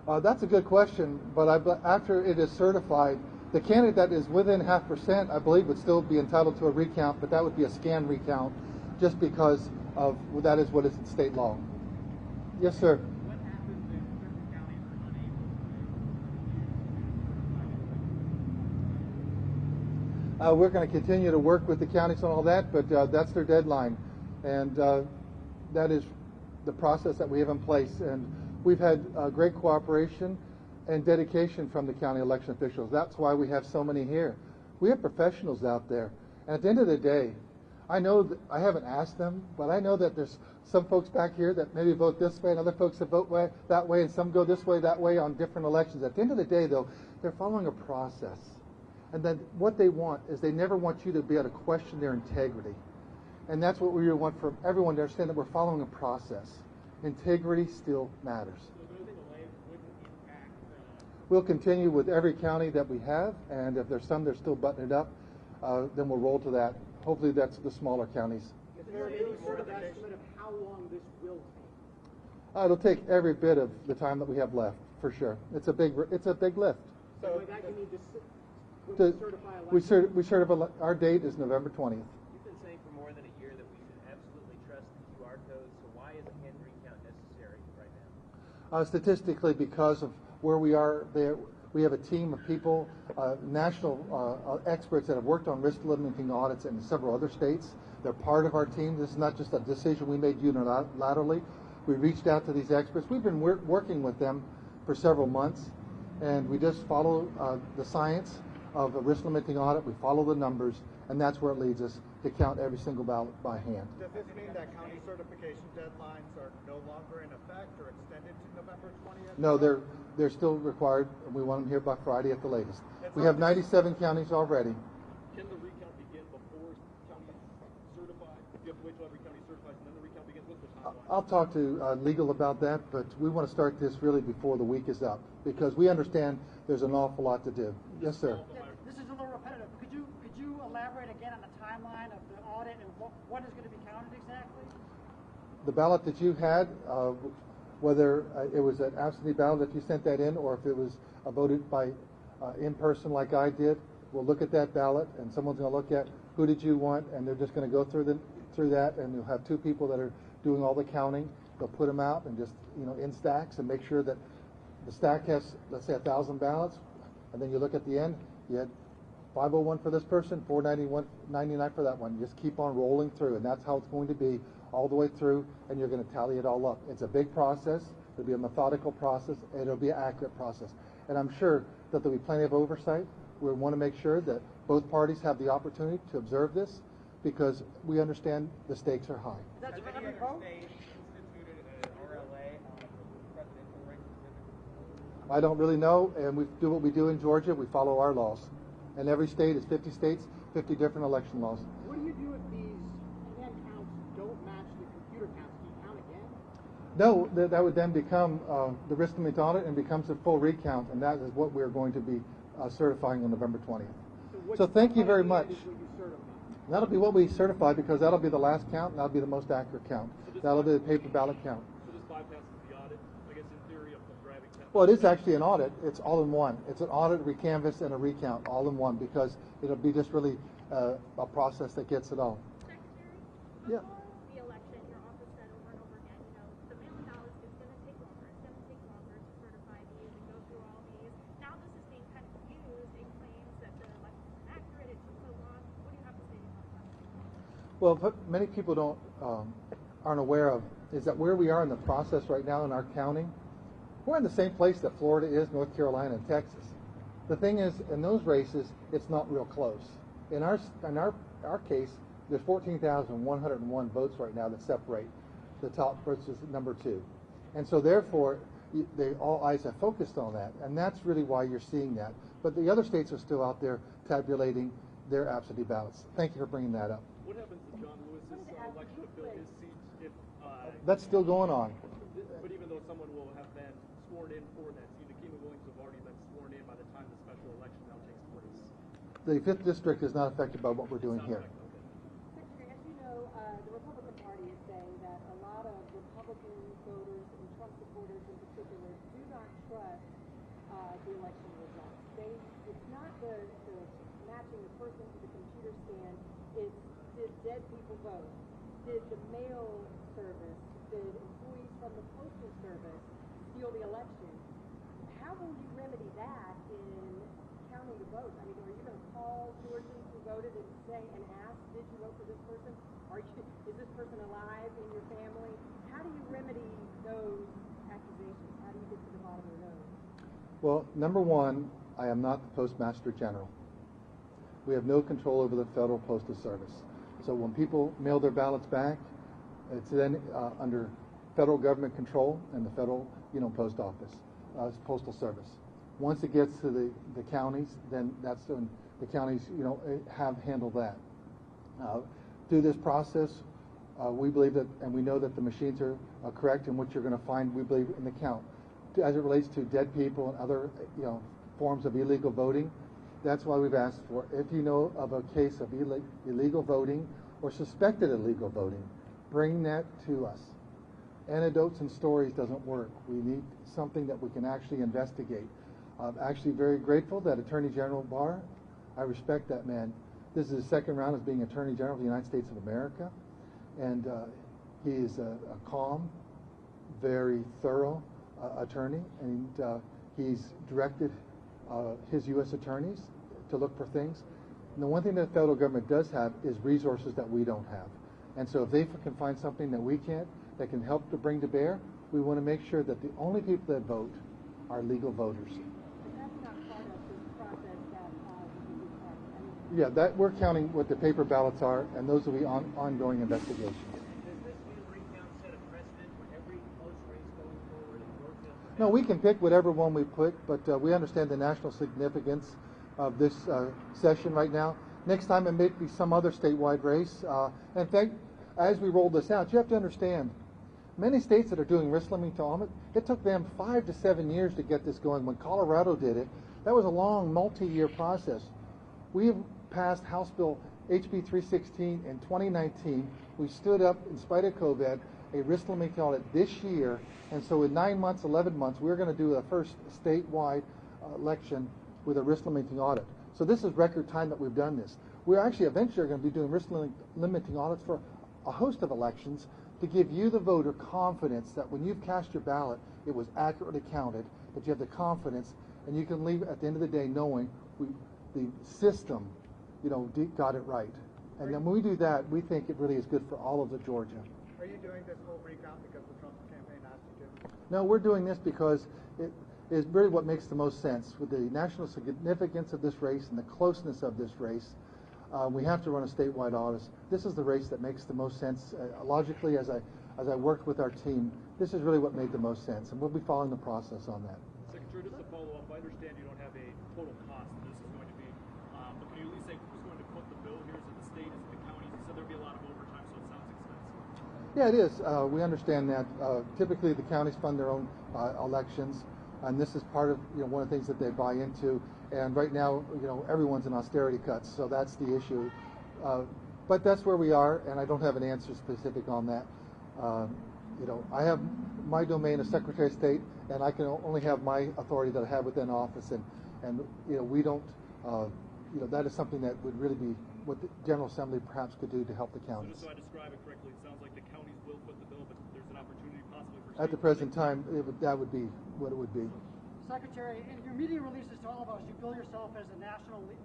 That's a good question, but after it is certified, the candidate that is within 0.5%, I believe, would still be entitled to a recount, but that would be a scan recount, just because of that is what is in state law. Yes, sir. What happens if certain counties are unable to We're going to continue to work with the counties on all that, but that's their deadline, and that is the process that we have in place. And we've had great cooperation and dedication from the county election officials. That's why we have so many here. We have professionals out there. And at the end of the day, I know that I haven't asked them, but I know that there's some folks back here that maybe vote this way and other folks that vote that way, and some go this way, that way on different elections. At the end of the day, though, they're following a process. And then what they want is they never want you to be able to question their integrity. And that's what we want for everyone to understand, that we're following a process. Integrity still matters. We'll continue with every county that we have, and if there's some that are still buttoning it up, then we'll roll to that. Hopefully that's the smaller counties. Is there any sort of estimate of how long this will take? It'll take every bit of the time that we have left, for sure. It's a big lift. So by that you need to certify our date is November 20th. You've been saying for more than a year that we should absolutely trust the QR codes, so why is a hand recount necessary right now? Statistically, because of where we are there, we have a team of people, national experts that have worked on risk limiting audits in several other states. They're part of our team. This is not just a decision we made unilaterally. We reached out to these experts. We've been working with them for several months, and we just follow the science of a risk limiting audit. We follow the numbers, and that's where it leads us to count every single ballot by hand. Does this mean that county certification deadlines are no longer in effect or extended to November 20th? No, they're still required. We want them here by Friday at the latest. We have 97 counties already. Can the recount begin before county certified? Do you have to wait till every county certifies and then the recount begins? What's the timeline? I'll talk to legal about that, but we want to start this really before the week is up, because we understand there's an awful lot to do. Yes, sir. This is a little repetitive. Could you elaborate again on the timeline of the audit and what is going to be counted exactly? The ballot that you had, whether it was an absentee ballot if you sent that in, or if it was voted by in person like I did, we'll look at that ballot, and someone's going to look at who did you want, and they're just going to go through that, and you'll have two people that are doing all the counting. They'll put them out and just in stacks and make sure that the stack has, let's say, 1,000 ballots, and then you look at the end, you had 501 for this person, 499 for that one. You just keep on rolling through, and that's how it's going to be all the way through, and you're going to tally it all up. It's a big process. It'll be a methodical process, and it'll be an accurate process. And I'm sure that there'll be plenty of oversight. We want to make sure that both parties have the opportunity to observe this, because we understand the stakes are high. That's Has any other state instituted an RLA on the presidential race specifically? I don't really know, and we do what we do in Georgia. We follow our laws. And every state is 50 states, 50 different election laws. What do you do if these hand counts don't match the computer counts? Do you count again? No, that would then become the risk limit audit and becomes a full recount, and that is what we're going to be certifying on November 20th. So thank you very much. That'll be what we certify, because that'll be the last count, and that'll be the most accurate count. That'll be the paper ballot count. So this bypasses the audit, I guess, in theory, of grabbing 10. Well, it is actually an audit. It's all in one. It's an audit, recanvass, and a recount all in one, because it'll be just really a process that gets it all. Secretary, before the election, your office said over and over again, the mail-in ballots is going to take longer. It's going to take longer to certify these and go through all these. Now this is being kind of used in claims that the election is inaccurate, it took so long. What do you have to say about that? Well, what many people aren't aware of is that where we are in the process right now in our counting, we're in the same place that Florida is, North Carolina, and Texas. The thing is, in those races, it's not real close. In our case, there's 14,101 votes right now that separate the top versus number two, and so therefore, all eyes have focused on that, and that's really why you're seeing that. But the other states are still out there tabulating their absentee ballots. Thank you for bringing that up. What happens to John Lewis's election to fill his seat if... That's still going on. But even though someone will have been sworn in for that seat, the Kingman Williams have already been sworn in by the time the special election now takes place. The 5th District is not affected by what we're doing here. Secretary, as you know, the Republican Party is saying that a lot of the Republican voters and Trump supporters in particular do not trust the election results. It's not the matching the person to the computer scan. It's did dead people vote? Did the mail service, did employees from the postal service steal the election? How will you remedy that in counting the votes? I mean, are you going to call Georgians who voted and say and ask, did you vote for this person? Is this person alive in your family? How do you remedy those accusations? How do you get to the bottom of those? Well, number one, I am not the Postmaster General. We have no control over the Federal Postal Service. So when people mail their ballots back, it's then under federal government control and the federal, post office, postal service. Once it gets to the counties, then that's when the counties, have handled that. Through this process, we believe that, and we know that the machines are correct, and what you're going to find, we believe, in the count. As it relates to dead people and other, forms of illegal voting, that's why we've asked for, if you know of a case of illegal voting or suspected illegal voting, bring that to us. Anecdotes and stories doesn't work. We need something that we can actually investigate. I'm actually very grateful that Attorney General Barr, I respect that man. This is his second round as being Attorney General of the United States of America, and he is a calm, very thorough attorney, and he's directed his U.S. attorneys to look for things. And the one thing that the federal government does have is resources that we don't have. And so if they can find something that we can't, that can help to bring to bear, we want to make sure that the only people that vote are legal voters. But that's not part of this process that would be part of. Yeah, that we're counting what the paper ballots are, and those will be ongoing investigations. Does this new recount set a precedent for every close race going forward in Georgia? No, we can pick whatever one we put, but we understand the national significance of this session right now. Next time it may be some other statewide race. In fact, as we roll this out, you have to understand, many states that are doing risk limiting to almond, it took them 5 to 7 years to get this going. When Colorado did it, that was a long, multi-year process. We have passed House Bill HB 316 in 2019. We stood up, in spite of COVID, a risk limiting audit this year, and so in 9 months, 11 months, we're going to do the first statewide election with a risk limiting audit. So this is record time that we've done this. We're actually eventually going to be doing risk limiting audits for a host of elections to give you, the voter, confidence that when you've cast your ballot, it was accurately counted, that you have the confidence, and you can leave at the end of the day knowing the system, got it right. And then when we do that, we think it really is good for all of Georgia. Are you doing this whole recount because the Trump campaign asked you to? No, we're doing this because it is really what makes the most sense. With the national significance of this race and the closeness of this race, we have to run a statewide audit. This is the race that makes the most sense. Logically, as I worked with our team, this is really what made the most sense, and we'll be following the process on that. Secretary, just to follow up, I understand you don't have a total cost that this is going to be, but can you at least say who's going to foot the bill here? Is it the state? Is it the counties? You said there'd be a lot of overtime, so it sounds expensive. Yeah, it is. We understand that. Typically, the counties fund their own elections, and this is part of one of the things that they buy into. And right now, everyone's in austerity cuts, so that's the issue. But that's where we are, and I don't have an answer specific on that. I have my domain as Secretary of State, and I can only have my authority that I have within office, and we don't. That is something that would really be what the General Assembly perhaps could do to help the counties. So just so I describe it correctly, it sounds like the counties will foot the bill, but there's an opportunity possibly for at the present time, that would be what it would be. Secretary, in your media releases to all of us, you bill yourself as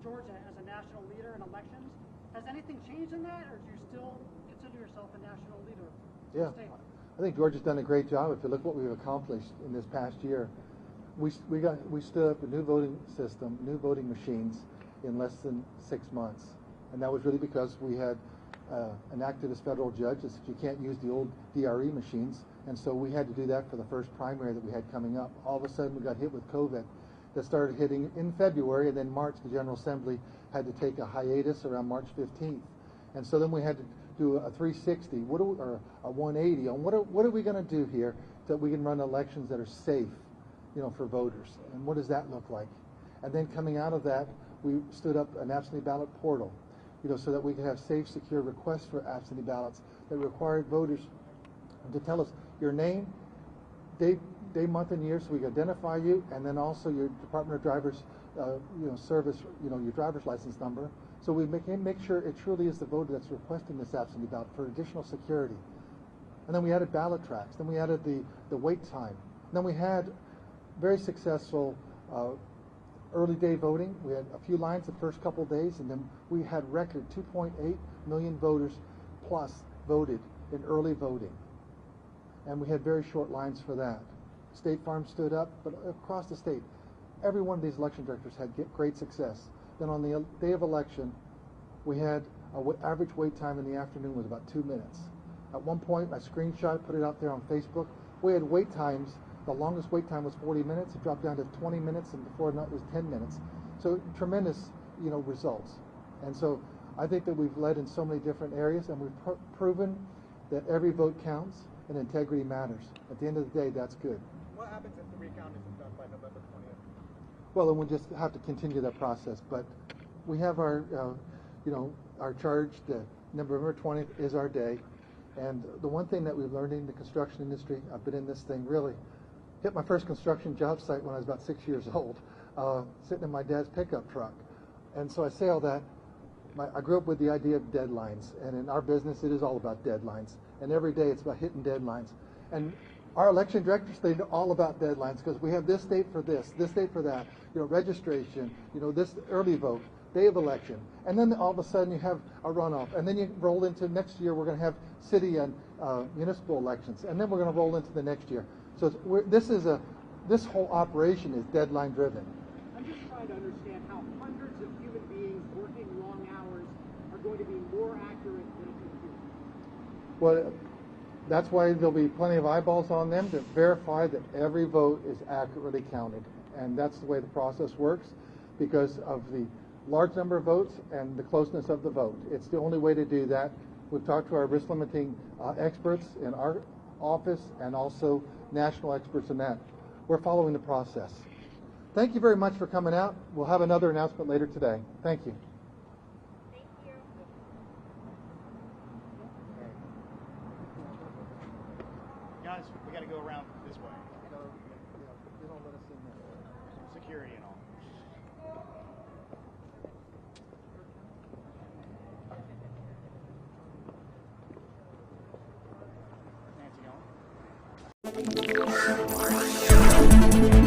Georgia as a national leader in elections. Has anything changed in that, or do you still consider yourself a national leader? Yeah, I think Georgia's done a great job. If you look what we've accomplished in this past year, we stood up a new voting system, new voting machines in less than 6 months, and that was really because we had an activist federal judge that said you can't use the old DRE machines. And so we had to do that for the first primary that we had coming up. All of a sudden we got hit with COVID that started hitting in February, and then March the General Assembly had to take a hiatus around March 15th. And so then we had to do a 360, or a 180 on what are we going to do here that we can run elections that are safe, for voters, and what does that look like? And then coming out of that, we stood up an absentee ballot portal, so that we could have safe, secure requests for absentee ballots that required voters to tell us your name, day, month, and year, so we can identify you, and then also your Department of Drivers, service, your driver's license number. So we make sure it truly is the voter that's requesting this absentee ballot for additional security. And then we added ballot tracks. Then we added the wait time. And then we had very successful early day voting. We had a few lines the first couple of days, and then we had record 2.8 million voters plus voted in early voting. And we had very short lines for that. State Farm stood up, but across the state, every one of these election directors had great success. Then on the day of election, we had average wait time in the afternoon was about 2 minutes. At one point, I screenshot, put it out there on Facebook. We had wait times. The longest wait time was 40 minutes. It dropped down to 20 minutes, and before that it was 10 minutes. So tremendous, results. And so I think that we've led in so many different areas, and we've proven that every vote counts and integrity matters. At the end of the day, that's good. What happens if the recount isn't done by November 20th? Well, then we'll just have to continue that process. But we have our, our charge. November 20th is our day. And the one thing that we've learned in the construction industry, I've been in this thing really, hit my first construction job site when I was about 6 years old, sitting in my dad's pickup truck. And so I say all that. I grew up with the idea of deadlines. And in our business, it is all about deadlines. And every day it's about hitting deadlines. And our election directors, they know all about deadlines because we have this date for this date for that, registration, this early vote, day of election. And then all of a sudden you have a runoff. And then you roll into next year, we're going to have city and municipal elections. And then we're going to roll into the next year. So this whole operation is deadline driven. I'm just trying to understand how hundreds of human beings working long hours are going to be more accurate than a computer. Well, that's why there'll be plenty of eyeballs on them to verify that every vote is accurately counted. And that's the way the process works because of the large number of votes and the closeness of the vote. It's the only way to do that. We've talked to our risk limiting experts in our office and also national experts in that. We're following the process. Thank you very much for coming out. We'll have another announcement later today. Thank you. Thank you. Guys, we got to go around this way. They don't let us in there. Security and all. Nancy, going?